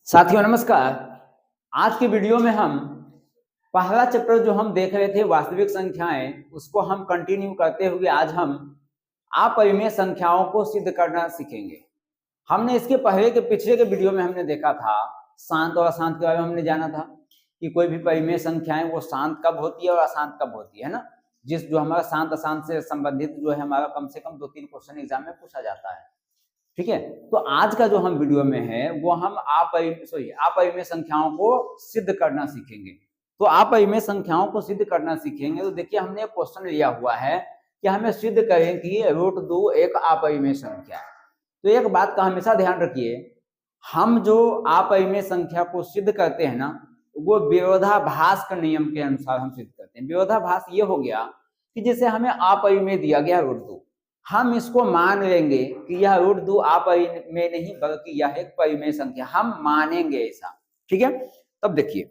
साथियों नमस्कार। आज के वीडियो में हम पहला चैप्टर जो हम देख रहे थे वास्तविक संख्याएं, उसको हम कंटिन्यू करते हुए आज हम अपरिमेय संख्याओं को सिद्ध करना सीखेंगे। हमने इसके पहले के पिछले के वीडियो में हमने देखा था शांत और अशांत के बारे में हमने जाना था कि कोई भी परिमेय संख्याएं वो शांत कब होती है और अशांत कब होती है ना। जिस जो हमारा शांत अशांत से संबंधित जो है हमारा कम से कम 2-3 क्वेश्चन एग्जाम में पूछा जाता है। ठीक है, तो आज का जो हम वीडियो में है वो हम अपरिमेय संख्याओं को सिद्ध करना सीखेंगे। तो अपरिमेय संख्याओं को सिद्ध करना सीखेंगे तो देखिए हमने क्वेश्चन लिया हुआ है कि हमें सिद्ध करें कि √2 एक अपरिमेय संख्या है। तो एक बात का हमेशा ध्यान रखिए, हम जो अपरिमेय संख्या को सिद्ध करते हैं ना वो विरोधाभास के नियम के अनुसार हम सिद्ध करते हैं। विरोधाभास ये हो गया कि जैसे हमें अपरिमेय दिया गया √2, हम इसको मान लेंगे कि यह √2 अपरिमेय नहीं बल्कि यह एक परिमेय संख्या, हम मानेंगे ऐसा। ठीक है, तब देखिए,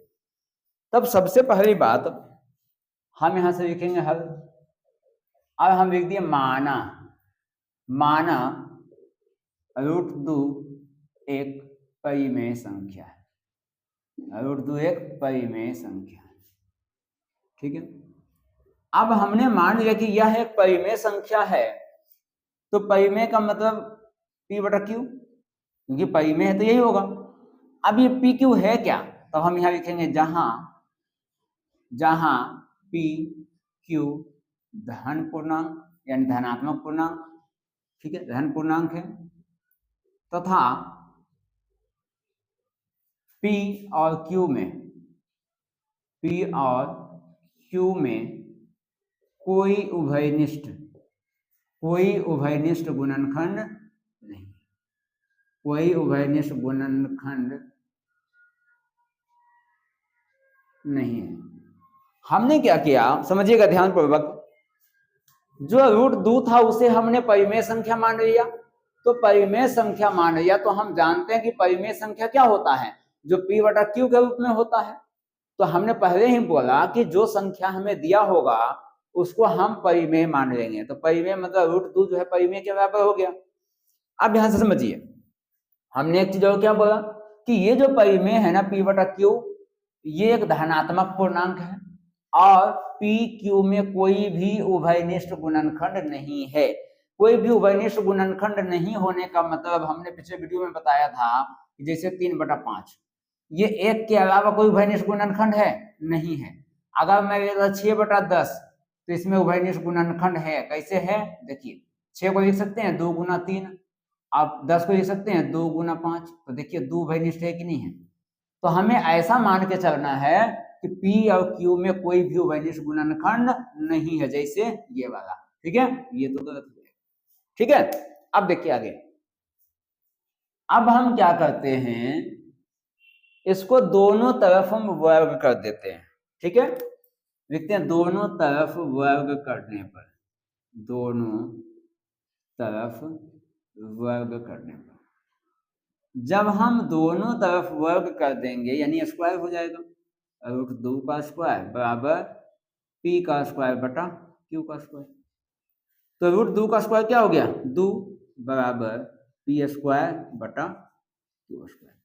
तब सबसे पहली बात हम यहां से लिखेंगे हल। अब हम लिख दिए माना √2 एक परिमेय संख्या है। √2 एक परिमेय संख्या है। ठीक है, अब हमने मान लिया कि यह एक परिमेय संख्या है, तो परिमेय का मतलब P/Q, क्योंकि परिमेय है तो यही होगा। अब ये PQ है क्या, तो हम यहां लिखेंगे जहां PQ धन पूर्णांक यानी धनात्मक पूर्णांक, ठीक है, धन पूर्णांक है, तथा P और Q में कोई उभयनिष्ठ गुणनखंड नहीं, कोई उभयनिष्ठ गुणनखंड नहीं है। हमने क्या किया समझिएगा ध्यानपूर्वक, जो √2 था उसे हमने परिमेय संख्या मान लिया। तो परिमेय संख्या मान लिया तो हम जानते हैं कि परिमेय संख्या क्या होता है, जो P/Q के रूप में होता है। तो हमने पहले ही बोला कि जो संख्या हमें दिया होगा उसको हम परिमेय मान लेंगे। तो परिमेय मतलब √2 जो है परिमेय के बराबर हो गया। अब यहां से समझिए, हमने एक चीज और क्या बोला कि ये जो परिमेय है ना P/Q, ये एक धनात्मक पूर्णांक है और PQ में कोई भी उभयनिष्ठ गुणनखंड नहीं है। कोई भी उभयनिष्ठ गुणनखंड नहीं होने का मतलब हमने पिछले वीडियो में बताया था कि जैसे 3/5, ये एक के अलावा कोई उभयनिष्ठ गुणनखंड है नहीं है। अगर मैं 6/10 तो इसमें उभयनिष्ठ गुणनखंड है। कैसे है देखिए, 6 को लिख सकते हैं 2 × 3, आप 10 को लिख सकते हैं 2 × 5। तो देखिए 2 उभयनिष्ठ है कि नहीं है। तो हमें ऐसा मान के चलना है कि P और Q में कोई भी उभयनिष्ठ गुणनखंड नहीं है, जैसे ये वाला। ठीक है, ये तो गलत हो गया। ठीक है, अब देखिए आगे, अब हम क्या करते हैं, इसको दोनों तरफ हम वर्ग कर देते हैं। ठीक है, लिखते हैं दोनों तरफ वर्ग करने पर, दोनों तरफ वर्ग करने पर जब हम दोनों तरफ वर्ग कर देंगे यानी स्क्वायर हो जाएगा, √2 का स्क्वायर बराबर P का स्क्वायर बटा Q का स्क्वायर। तो √2 का स्क्वायर क्या हो गया 2 बराबर P स्क्वायर बटा Q स्क्वायर।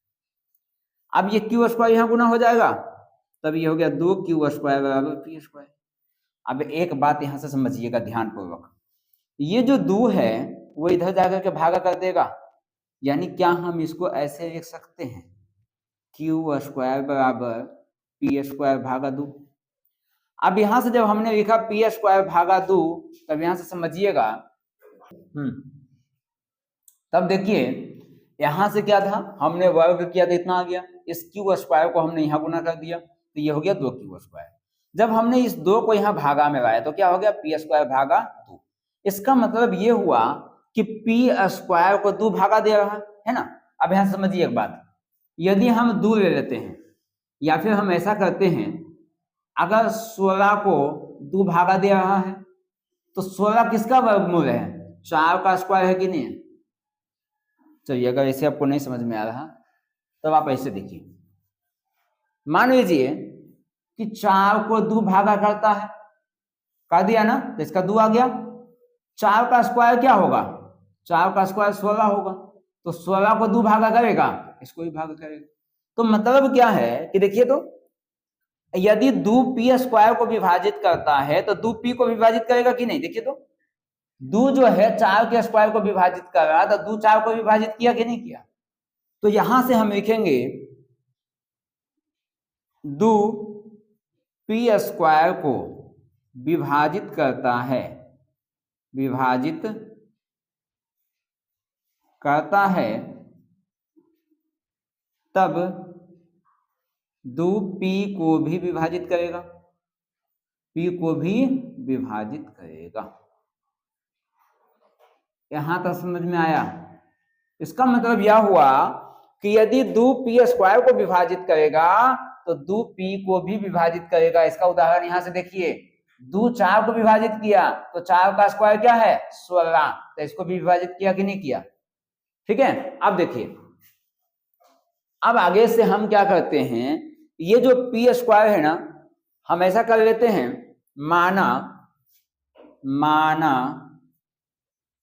अब ये Q स्क्वायर यहाँ गुना हो जाएगा, तब ये हो गया 2Q स्क्वायर बराबर P स्क्वायर। अब एक बात यहाँ से समझिएगा ध्यानपूर्वक, ये जो 2 है वो इधर जाकर के भागा कर देगा, यानी क्या हम इसको ऐसे लिख सकते हैं Q स्क्वायर बराबर P स्क्वायर भागा 2। अब यहां से जब हमने लिखा P स्क्वायर भागा 2, तब यहां से समझिएगा, तब देखिए यहां से क्या था, हमने वर्ग किया तो इतना आ गया, इस Q स्क्वायर को हमने यहाँ गुना कर दिया तो ये हो गया 2Q स्क्वायर। जब हमने इस 2 को यहाँ भागा में लाया तो क्या हो गया P स्क्वायर भागा 2। इसका मतलब ये हुआ कि P स्क्वायर को 2 भागा दे रहा है ना। अब यहां समझिए एक बात, यदि हम 2 ले लेते हैं या फिर हम ऐसा करते हैं, अगर 16 को 2 भागा दे रहा है तो 16 किसका वर्गमूल है, 4 का स्क्वायर है कि नहीं है। चलिए अगर ऐसे आपको नहीं समझ में आ रहा तब आप ऐसे देखिए, मान लीजिए कि 4 को 2 भागा करता है, कर दिया ना, तो इसका 2 आ गया। 4 का स्क्वायर क्या होगा, 4 का स्क्वायर 16 होगा, तो 16 को 2 भागा करेगा, इसको भी भागा करेगा। तो मतलब क्या है कि देखिए, तो यदि 2p² को विभाजित करता है तो 2p को विभाजित करेगा कि नहीं? देखिए, तो 2 जो है 4 के स्क्वायर को विभाजित कर रहा था, 2 4 को विभाजित किया कि नहीं किया? तो यहां से हम लिखेंगे 2p² को विभाजित करता है, विभाजित करता है, तब 2p को भी विभाजित करेगा, p को भी विभाजित करेगा। यहां तक समझ में आया? इसका मतलब यह हुआ कि यदि 2p² को विभाजित करेगा तो 2p को भी विभाजित करेगा। इसका उदाहरण यहां से देखिए, 2 4 को विभाजित किया तो 4 का स्क्वायर क्या है? 16, तो इसको भी विभाजित किया कि नहीं किया? ठीक है। अब देखिए, अब आगे से हम क्या करते हैं, ये जो p² है ना, हम ऐसा कर लेते हैं, माना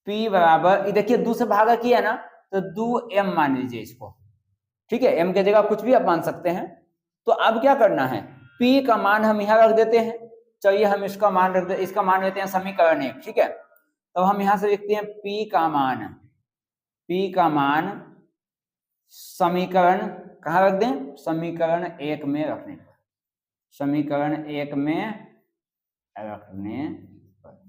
p बराबर, देखिए 2 से भागा किया ना, तो 2m मान लीजिए इसको। ठीक है, m की जगह कुछ भी आप मान सकते हैं। तो अब क्या करना है, p का मान हम यहां रख देते हैं। चलिए हम इसका मान रख दे, इसका मान लेते हैं समीकरण 1। ठीक है, तो हम यहां से लिखते हैं p का मान समीकरण कहां रख दें? समीकरण 1 में रखने पर, समीकरण 1 में रखने पर।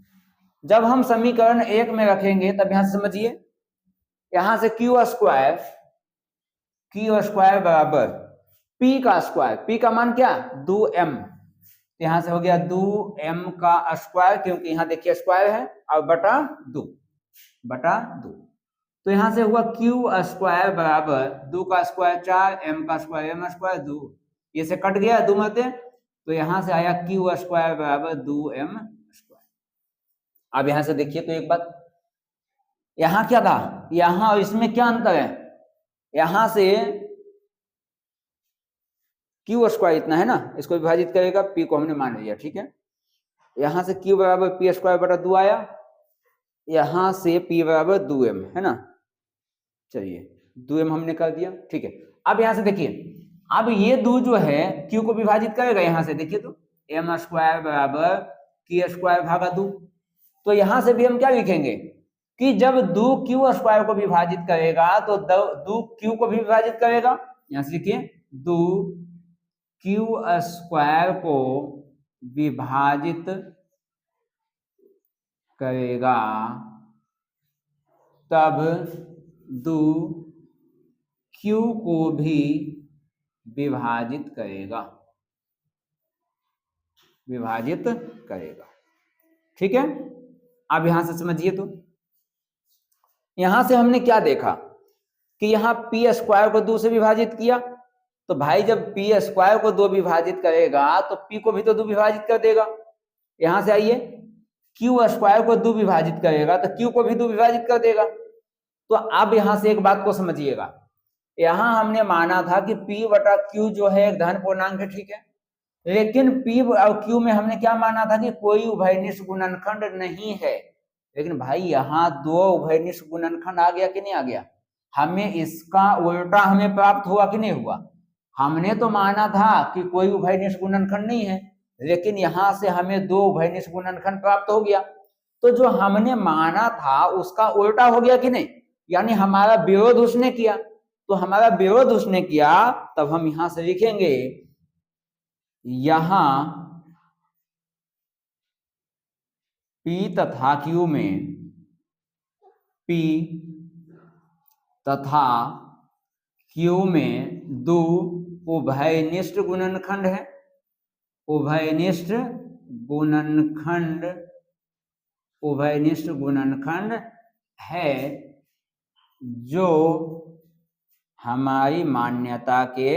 जब हम समीकरण 1 में रखेंगे तब यहां से समझिए, यहां से q² बराबर p का स्क्वायर, p का मान क्या? 2m, यहां से हो गया 2m का स्क्वायर, क्योंकि यहां देखिए स्क्वायर है, और बटा 2, तो यहां से हुआ q² बराबर 2 का स्क्वायर 4, m का स्क्वायर m², 2, ये से कट गया 2 मते, तो यहां से आया q² बराबर 2m²। अब यहां से देखिए तो एक बात, यहां क्या था, यहां और इसमें क्या अंतर है? यहां से q² इतना है ना, इसको विभाजित करेगा, p को हमने मान लिया। ठीक है, यहां से q बराबर p² बटा 2 आया, यहां से p बराबर 2m है ना। चलिए 2m हमने कर दिया। ठीक है, अब यहां से देखिए, अब ये 2 जो है q को विभाजित करेगा, यहां से देखिए तो m² बराबर q² भागा 2। तो यहां से भी हम क्या लिखेंगे कि जब 2q² को विभाजित करेगा तो 2q को भी विभाजित करेगा। यहां से लिखिए 2q² को विभाजित करेगा, तब 2q को भी विभाजित करेगा, ठीक है। अब यहां से समझिए, तो यहां से हमने क्या देखा कि यहां p² को 2 से विभाजित किया, तो भाई जब p² को 2 विभाजित करेगा तो p को भी तो 2 विभाजित कर देगा। यहां से आइए, q² को 2 विभाजित करेगा तो q को भी 2 विभाजित कर देगा। तो अब यहां से एक बात को समझिएगा, यहां हमने माना था कि p बटा q जो है एक धन पूर्णांक है, ठीक है, लेकिन p और q में हमने क्या माना था कि कोई उभयनिष्ठ गुणनखंड नहीं है। लेकिन भाई यहाँ 2 उभयनिष्ठ गुणनखंड आ गया कि नहीं आ गया? हमें इसका उल्टा हमें प्राप्त हुआ कि नहीं हुआ? हमने तो माना था कि कोई उभयनिष्ठ गुणनखंड नहीं है, लेकिन यहां से हमें 2 उभयनिष्ठ गुणनखंड प्राप्त हो गया। तो जो हमने माना था उसका उल्टा हो गया कि नहीं, यानी हमारा विरोध उसने किया। तो हमारा विरोध उसने किया, तब हम यहां से लिखेंगे, यहां p तथा q में, p तथा q में 2 उभयनिष्ठ गुणनखंड है, उभयनिष्ठ गुणनखंड है, जो हमारी मान्यता के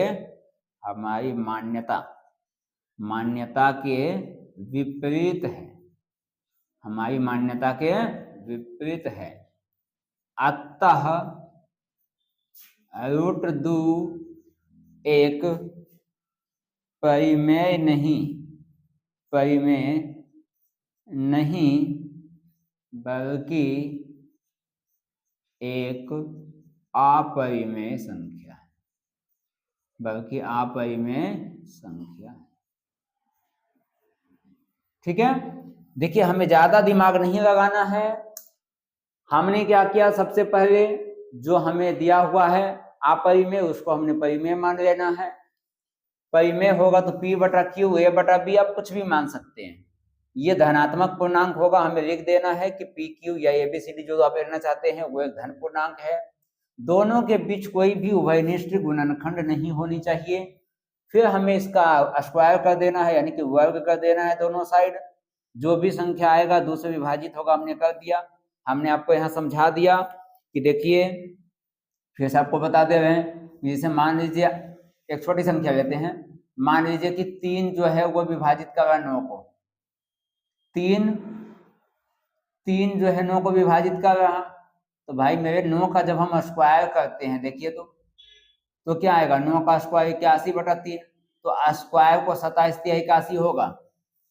विपरीत है, हमारी मान्यता के विपरीत है। अतः √2 एक परिमेय नहीं बल्कि एक अपरिमेय संख्या है। बल्कि अपरिमेय संख्या। ठीक है, देखिए हमें ज्यादा दिमाग नहीं लगाना है। हमने क्या किया, सबसे पहले जो हमें दिया हुआ है अपरिमेय उसको हमने परिमेय मान लेना है। परिमेय होगा तो p बटा q a बटा b आप कुछ भी मान सकते हैं। ये धनात्मक पूर्णांक होगा, हमें लिख देना है कि पी क्यू या एबीसीडी जो आप लिखना चाहते हैं वो एक धन पूर्णांक है। दोनों के बीच कोई भी उभयनिष्ठ गुणनखंड नहीं होनी चाहिए। फिर हमें इसका स्क्वायर कर देना है, यानी कि वर्ग कर देना है दोनों साइड। जो भी संख्या आएगा 2 से विभाजित होगा, हमने कर दिया। हमने आपको यहाँ समझा दिया कि देखिए, फिर से आपको बता दे रहे हैं, जैसे मान लीजिए एक छोटी संख्या लेते हैं, मान लीजिए कि 3 जो है वो विभाजित कर रहा है 9 को। 3 जो है 9 को विभाजित कर रहा, तो भाई मेरे 9 का जब हम स्क्वायर करते हैं देखिए तो क्या आएगा, 9 का स्क्वायर 81 बटा 3, तो स्क्वायर को 27 या 81 होगा।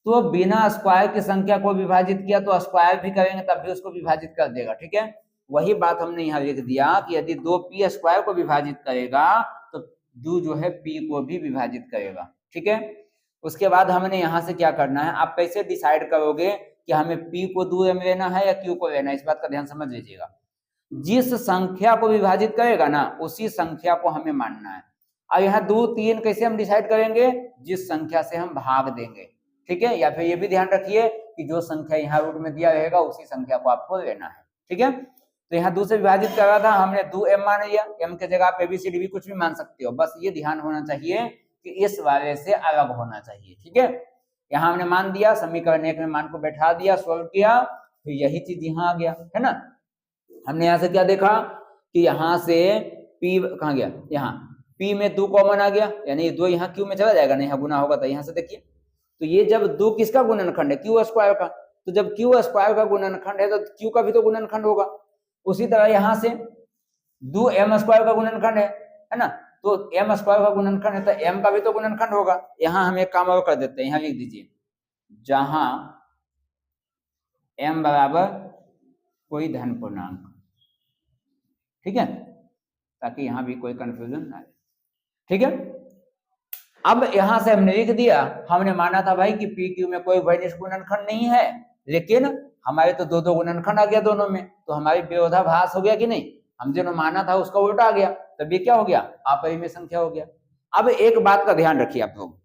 तो बिना स्क्वायर की संख्या को विभाजित किया तो स्क्वायर भी करेंगे तब भी उसको विभाजित कर देगा। ठीक है, वही बात हमने यहाँ लिख दिया कि यदि 2p स्क्वायर को विभाजित करेगा तो 2 जो है p को भी विभाजित करेगा। ठीक है, उसके बाद हमने यहाँ से क्या करना है, आप कैसे डिसाइड करोगे कि हमें p को 2m लेना है या q को लेना है, इस बात का ध्यान समझ लीजिएगा। जिस संख्या को विभाजित करेगा ना उसी संख्या को हमें मानना है। और यहाँ 2 3 कैसे हम डिसाइड करेंगे, जिस संख्या से हम भाग देंगे। ठीक है, या फिर ये भी ध्यान रखिए कि जो संख्या यहाँ रूट में दिया रहेगा उसी संख्या को आपको लेना है। ठीक है, तो यहाँ 2 से विभाजित कर रहा था, हमने 2m मान लिया। m के जगह आप एबीसीडी भी कुछ भी मान सकते हो, बस ये ध्यान होना चाहिए कि इस वाले से अलग होना चाहिए। ठीक है, यहाँ हमने मान दिया, समीकरण 1 में मान को बैठा दिया, सोल्व किया, फिर यही चीज यहाँ आ गया, है ना। हमने यहाँ से क्या देखा कि यहाँ से p कहाँ गया, यहाँ p में 2 कॉमन आ गया, यानी 2 यहाँ q में चला जाएगा, नहीं यहाँ गुना होगा। तो यहाँ से देखिए, तो ये जब 2 किसका गुणनखंड है, q स्क्वायर का, तो जब q स्क्वायर का गुणनखंड है तो q का भी तो गुणनखंड होगा। उसी तरह यहाँ से 2m स्क्वायर का गुणनखंड है ना, तो m स्क्वायर का गुणनखंड है तो m का भी तो गुणनखंड होगा। यहाँ हम एक काम और कर देते हैं, यहाँ लिख दीजिए जहां m बराबर कोई धन पूर्णांक। ठीक है, ताकि यहाँ भी कोई कंफ्यूजन ना आए। ठीक है, अब यहां से हमने लिख दिया, हमने माना था भाई कि पी क्यू में कोई उभयनिष्ठ गुणनखंड नहीं है, लेकिन हमारे तो 2 गुणनखंड आ गया दोनों में, तो हमारी विरोधाभास हो गया कि नहीं, हम जो माना था उसका उल्टा आ गया, तब ये क्या हो गया, अपरिमेय संख्या हो गया। अब एक बात का ध्यान रखिए आप लोग,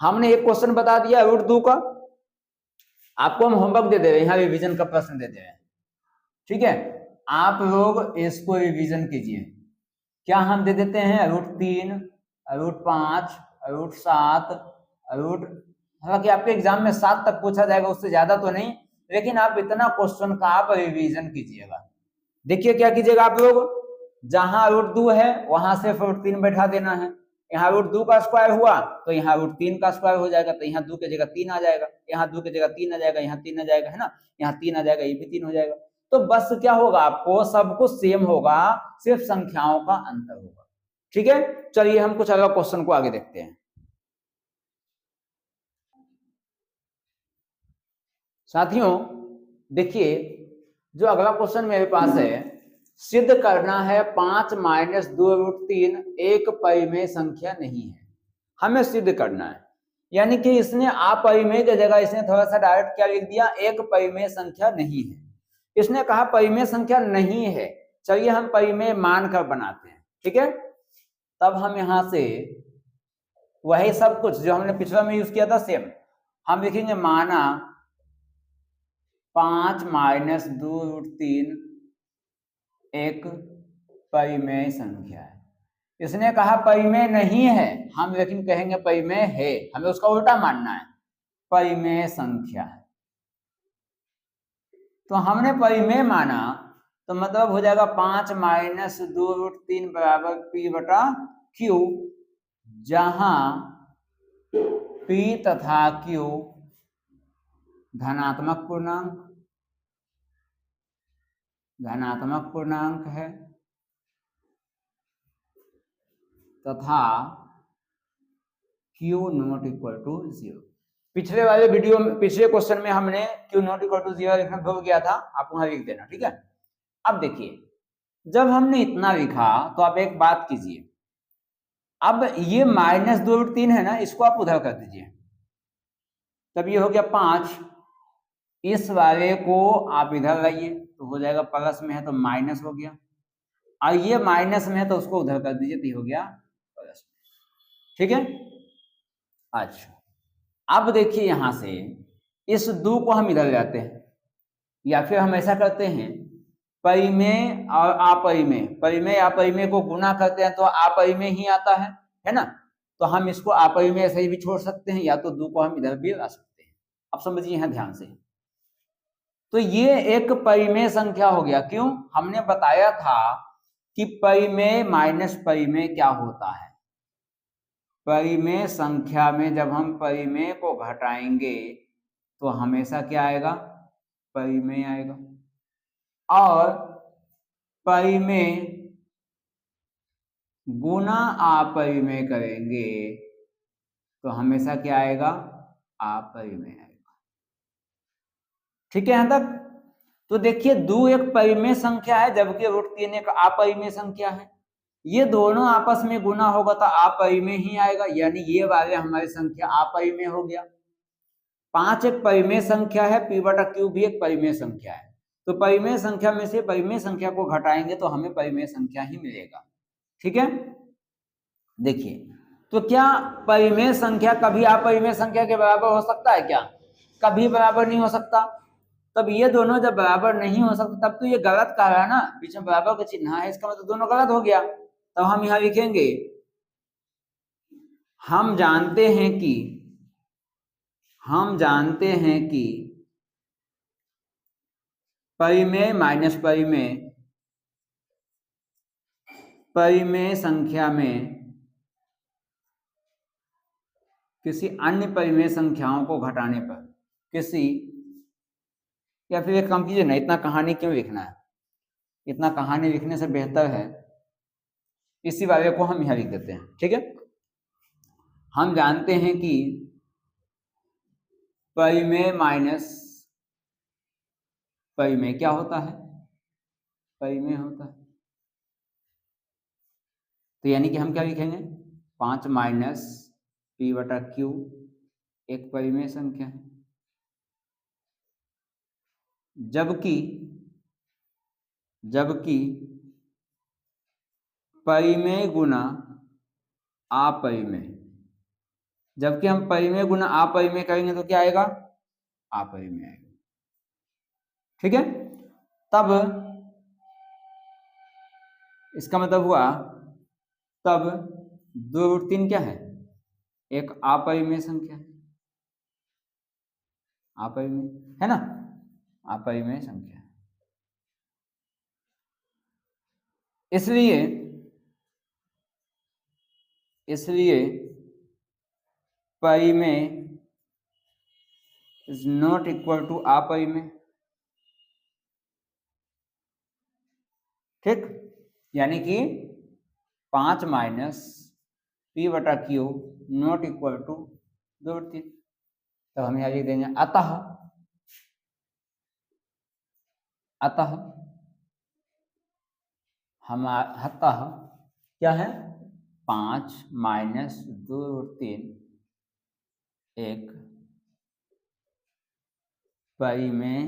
हमने एक क्वेश्चन बता दिया √2 का, आपको हम होमवर्क दे दे रहे हैं, यहाँ रिवीजन का प्रश्न दे दे रहे हैं। ठीक है, आप लोग इसको रिवीजन कीजिए। क्या हम दे देते हैं, √3, √5, √7, हालांकि आपके एग्जाम में 7 तक पूछा जाएगा, उससे ज्यादा तो नहीं, लेकिन आप इतना क्वेश्चन का आप रिवीजन कीजिएगा। देखिए क्या कीजिएगा आप लोग, जहां √2 है वहां से √3 बैठा देना है। यहाँ √2 का स्क्वायर हुआ तो यहाँ √3 का स्क्वायर हो जाएगा, तो यहाँ 2 की जगह 3 आ जाएगा, यहाँ 2 की जगह 3 आ जाएगा, यहाँ 3 आ जाएगा, है ना, यहाँ 3 आ जाएगा, ये भी 3 हो जाएगा। तो बस क्या होगा, आपको सब कुछ सेम होगा, सिर्फ संख्याओं का अंतर होगा। ठीक है, चलिए हम कुछ अगला क्वेश्चन को आगे देखते हैं। साथियों देखिए, जो अगला क्वेश्चन मेरे पास है, सिद्ध करना है 5 - 2√3 एक परिमेय संख्या नहीं है। हमें सिद्ध करना है, यानी कि इसने अपरिमेय की जगह इसने थोड़ा सा डायरेक्ट क्या लिख दिया, एक परिमेय संख्या नहीं है। इसने कहा परिमेय संख्या नहीं है, चलिए हम परिमेय मानकर बनाते हैं। ठीक है, तब हम यहां से वही सब कुछ जो हमने पिछला में यूज किया था सेम हम लिखेंगे, माना 5 - 2√3 एक परिमेय संख्या है। इसने कहा परिमेय नहीं है, हम लेकिन कहेंगे परिमेय है, हमें उसका उल्टा मानना है, परिमेय संख्या है। तो हमने परिमेय माना तो मतलब हो जाएगा 5 - 2√3 बराबर p बटा q, जहां p तथा q धनात्मक पूर्णांक है तथा q ≠ 0। पिछले वाले वीडियो में, पिछले क्वेश्चन में हमने q ≠ 0 लिखना भूल गया था, आप वहां लिख देना। ठीक है, अब देखिए जब हमने इतना लिखा तो आप एक बात कीजिए, अब ये -2√3 है ना, इसको आप उधर कर दीजिए, तब ये हो गया 5। इस वाले को आप इधर लाइए तो हो जाएगा, प्लस में है तो माइनस हो गया, और ये माइनस में है तो उसको उधर कर दीजिए तो ये हो गया प्लस। ठीक है। अच्छा, अब देखिए यहां से इस 2 को हम इधर लाते हैं, या फिर हम ऐसा करते हैं, परिमेय और अपरिमेय, परिमेय अपरिमेय को गुना करते हैं तो अपरिमेय ही आता है ना, तो हम इसको अपरिमेय से भी छोड़ सकते हैं, या तो 2 को हम इधर भी ला सकते हैं। अब समझिए यहाँ ध्यान से, तो ये एक परिमेय संख्या हो गया। क्यों? हमने बताया था कि परिमेय माइनस परिमेय क्या होता है। परिमेय संख्या में जब हम परिमेय को घटाएंगे तो हमेशा क्या आएगा? परिमेय आएगा, और परिमेय गुना अपरिमेय करेंगे तो हमेशा क्या आएगा? अपरिमेय आएगा। ठीक है यहां तक? तो देखिए 2 एक परिमेय संख्या है, जबकि √3 एक अपरिमेय संख्या है। ये दोनों आपस में गुना होगा तो अपरिमेय ही आएगा, यानी ये वाले हमारी संख्या अपरिमेय हो गया। 5 एक परिमेय संख्या है, p/q भी एक परिमेय संख्या है, तो परिमेय संख्या में से परिमेय संख्या को घटाएंगे तो हमें परिमेय संख्या ही मिलेगा। ठीक है। देखिए, तो क्या परिमेय संख्या कभी अपरिमेय संख्या के बराबर हो सकता है क्या? कभी बराबर नहीं हो सकता। तब ये दोनों जब बराबर नहीं हो सकता, तब तो ये गलत कह रहा है ना, बीच में बराबर का चिन्ह है, इसका मतलब दोनों गलत हो गया। तब हम यहां लिखेंगे, हम जानते हैं कि परिमेय माइनस परिमेय संख्या में किसी अन्य परिमेय संख्याओं को घटाने पर या फिर एक काम कीजिए ना, इतना कहानी क्यों लिखना है, इतना कहानी लिखने से बेहतर है इसी वाले को हम यहां लिख देते हैं। ठीक है। हम जानते हैं कि परिमेय माइनस परिमेय क्या होता है? परिमेय होता है। तो यानी कि हम क्या लिखेंगे? 5 माइनस p/q एक परिमेय संख्या है, जबकि परिमेय गुना अपरिमेय, जबकि हम परिमेय गुना अपरिमेय करेंगे तो क्या आएगा? अपरिमेय आएगा। ठीक है। तब इसका मतलब हुआ, तब 2√3 क्या है? एक अपरिमेय संख्या है, अपरिमेय है ना, अपरिमेय संख्या। इसलिए परिमेय इज नॉट इक्वल टू अपरिमेय। ठीक, यानी कि 5 minus p/q not equal to 2/3। तो हम यहां लिख देंगे अतः क्या है? 5 माइनस 2/3 एक परिमेय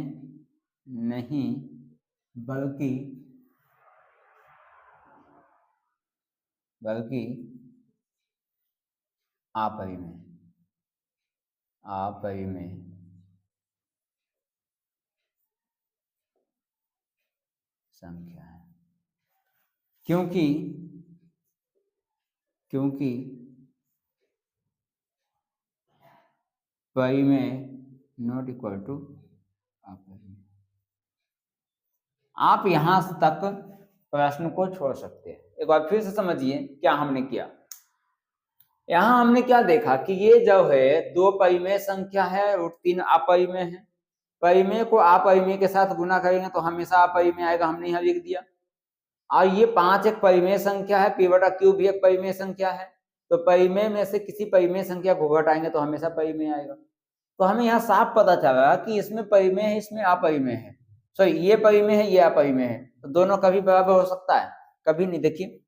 नहीं बल्कि अपरिमेय संख्या है, क्योंकि परिमेय नॉट इक्वल टू अपरिमेय। आप यहां तक प्रश्न को छोड़ सकते हैं। एक बार फिर से समझिए क्या हमने किया। यहां हमने क्या देखा कि ये जो है 2 परिमेय संख्या है, √3 अपरिमेय है। परिमेय को अपरिमेय के साथ गुना करेंगे तो हमेशा अपरिमेय आएगा, हमने यहां लिख दिया। और ये 5 एक परिमेय संख्या है, p/q भी एक परिमेय संख्या है, तो परिमेय में से किसी परिमेय संख्या को घटाएंगे तो हमेशा परिमेय आएगा। तो हमें यहाँ साफ पता चला कि इसमें परिमेय है, इसमें अपरिमेय है। सॉरी, ये परिमेय है, ये अपरिमेय है, तो दोनों कभी बराबर हो सकता है? कभी नहीं। देखिए,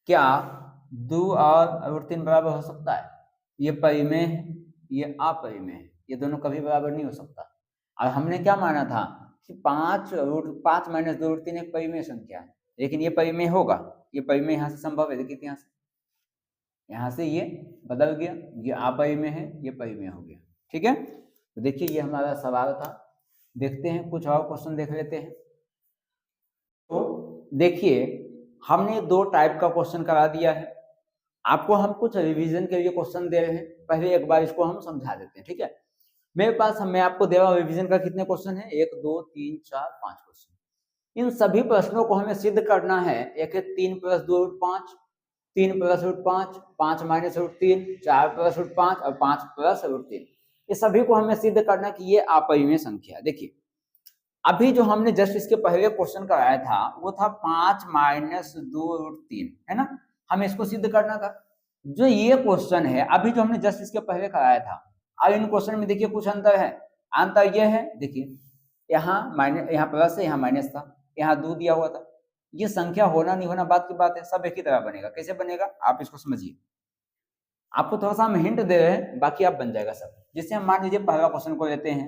क्या 2 और रूट 3 बराबर हो सकता है? ये परिमेय है, ये अपरिमेय है, ये दोनों कभी बराबर नहीं हो सकता। और हमने क्या माना था कि 5 माइनस 2 रूट 3 एक परिमेय संख्या है, लेकिन ये परिमेय होगा, ये परिमेय यहाँ से संभव है। देखिए यहाँ से ये बदल गया, ये अपरिमेय है, ये परिमेय हो गया। ठीक है, तो देखिए ये हमारा सवाल था। देखते हैं कुछ और क्वेश्चन देख लेते हैं। तो देखिए हमने 2 टाइप का क्वेश्चन करा दिया है आपको। हम कुछ रिवीजन के लिए क्वेश्चन दे रहे हैं, पहले एक बार इसको हम समझा देते हैं। ठीक है, मेरे पास मैं आपको दे रहा हूं रिवीजन का कितने क्वेश्चन है, 1 2 3 4 5 क्वेश्चन। इन सभी प्रश्नों को हमें सिद्ध करना है। एक है 3 + 2 = 5, 3 + रूट 5, 5 - रूट 3, 4 + रूट 5 और 5 + रूट 3। ये सभी को हमें सिद्ध करना कि ये अपरिमेय संख्या है। देखिए अभी जो हमने जस्ट इसके पहले क्वेश्चन कराया था वो था 5 - 2 रूट 3, है ना, हमें इसको सिद्ध करना था। जो ये क्वेश्चन है अभी जो हमने जस्ट इसके पहले कराया था, अब इन क्वेश्चन में देखिए कुछ अंतर है। अंतर ये है, देखिए यहाँ माइनस, यहाँ प्लस है, यहाँ माइनस था, यहाँ 2 दिया हुआ था। ये संख्या होना नहीं होना बात की बात है, सब एक ही तरह बनेगा। कैसे बनेगा आप इसको समझिए, आपको थोड़ा सा हम हिंट दे रहे हैं, बाकी आप बन जाएगा सब। जैसे हम मान लीजिए पहला क्वेश्चन को लेते हैं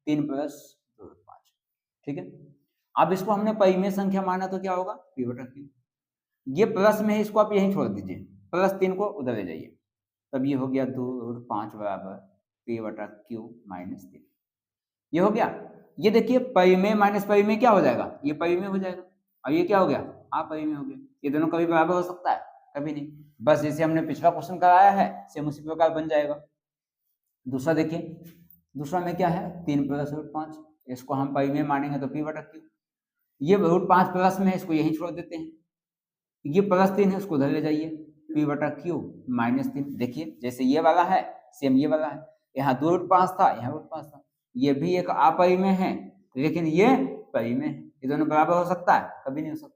3 + 2 = 5, ठीक है। अब इसको हमने परिमेय संख्या माना तो क्या होगा, p/q। ये प्लस में है, इसको आप यहीं छोड़ दीजिए, +3 को उधर ले जाइए, तब ये हो गया 2√5 = p/q - 3। ये हो गया। ये देखिए परिमेय माइनस परिमेय क्या हो जाएगा, ये परिमेय हो जाएगा, और ये क्या हो गया, अपरिमेय हो गया। ये दोनों कभी बराबर हो सकता है, कभी नहीं। बस जैसे हमने पिछला क्वेश्चन कराया है सेम उसी प्रकार बन जाएगा। दूसरा देखिए, दूसरा में क्या है, 3 + रूट 5, इसको हम परिमेय मानेंगे तो p/q। ये √5 प्लस में है, इसको यहीं छोड़ देते हैं। ये +3 है, उसको उधर ले जाइए, p/q - 3। देखिए जैसे ये वाला है सेम ये वाला है, यहाँ 2√5 था, यहाँ √5 था। ये भी एक अपरिमेय है, लेकिन ये परिमेय है। ये दोनों बराबर हो सकता है, कभी नहीं हो सकता।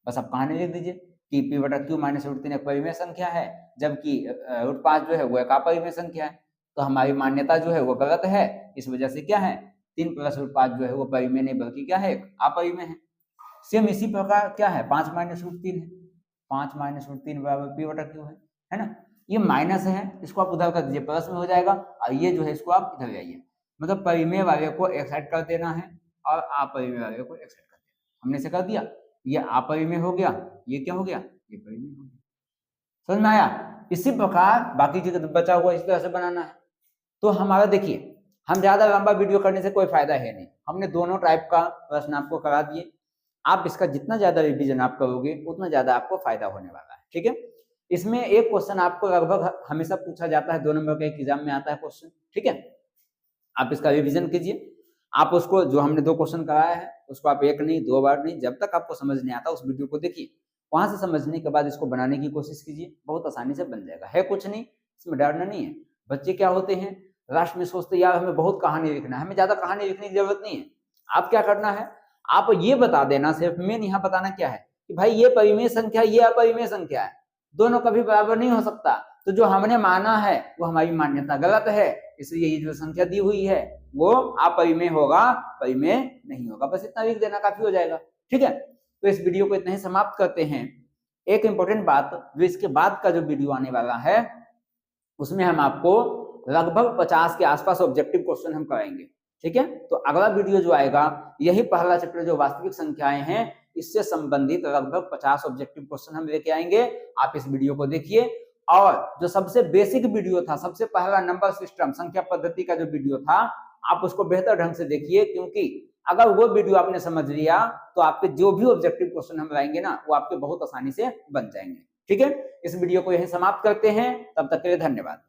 बस आप कहानी लिख दीजिए कि p/q - √3 एक परिमेय संख्या है, जबकि √5 जो है वो एक अपरिमेय संख्या है। तो हमारी मान्यता जो है वो गलत है। इस वजह से क्या है, 3 + √5 जो है वो परिमेय नहीं बल्कि क्या है, अपरिमेय है। सेम इसी प्रकार क्या है, 5 - √3 है, 5 - √3 = p/q है ना। ये माइनस है, इसको आप उधर कर दीजिए, प्लस में हो जाएगा, और ये जो है इसको आप इधर जाइए। मतलब परिमेय वाले को एक साइड कर देना है और अपरिमेय वाले को एक साइड कर देना। हमने इसे कर दिया, ये अपरिमेय हो गया, ये क्या हो गया, ये परिमेय हो गया। समझ में आया। इसी प्रकार बाकी चीजें बचा हुआ इस तरह से बनाना है। तो हमारा देखिए, हम ज्यादा लंबा वीडियो करने से कोई फायदा है नहीं। हमने दोनों टाइप का प्रश्न आपको करा दिए। आप इसका जितना ज्यादा रिवीजन आप करोगे उतना ज्यादा आपको फायदा होने वाला है। ठीक है, इसमें एक क्वेश्चन आपको लगभग हमेशा पूछा जाता है, 2 नंबर के एग्जाम में आता है क्वेश्चन। ठीक है, आप इसका रिवीजन कीजिए। आप उसको जो हमने 2 क्वेश्चन कराया है उसको आप 1 नहीं 2 बार नहीं, जब तक आपको समझ नहीं आता उस वीडियो को देखिए। वहां से समझने के बाद इसको बनाने की कोशिश कीजिए, बहुत आसानी से बन जाएगा। है कुछ नहीं, इसमें डरना नहीं है। बच्चे क्या होते हैं, लास्ट में सोचते यार हमें बहुत कहानी लिखना है। हमें ज्यादा कहानी लिखने की जरूरत नहीं है। आप क्या करना है, आप ये बता देना, सिर्फ मेन यहाँ बताना क्या है कि भाई ये परिमेय संख्या, ये अपरिमेय संख्या है, दोनों कभी बराबर नहीं हो सकता। तो जो हमने माना है वो हमारी मान्यता गलत है, इसलिए ये जो संख्या दी हुई है वो अपरिमेय होगा, परिमेय नहीं होगा। बस इतना लिख देना काफी हो जाएगा। ठीक है, तो इस वीडियो को इतना ही समाप्त करते हैं। एक इंपॉर्टेंट बात, जो इसके बाद का जो वीडियो आने वाला है उसमें हम आपको लगभग 50 के आसपास ऑब्जेक्टिव क्वेश्चन हम कराएंगे। ठीक है, तो अगला वीडियो जो आएगा यही पहला चैप्टर जो वास्तविक संख्याएं हैं इससे संबंधित लगभग 50 ऑब्जेक्टिव क्वेश्चन हम लेके आएंगे। आप इस वीडियो को देखिए। और जो सबसे बेसिक वीडियो था, सबसे पहला नंबर सिस्टम संख्या पद्धति का जो वीडियो था, आप उसको बेहतर ढंग से देखिए, क्योंकि अगर वो वीडियो आपने समझ लिया तो आपके जो भी ऑब्जेक्टिव क्वेश्चन हम लाएंगे ना वो आपके बहुत आसानी से बन जाएंगे। ठीक है, इस वीडियो को यही समाप्त करते हैं, तब तक के लिए धन्यवाद।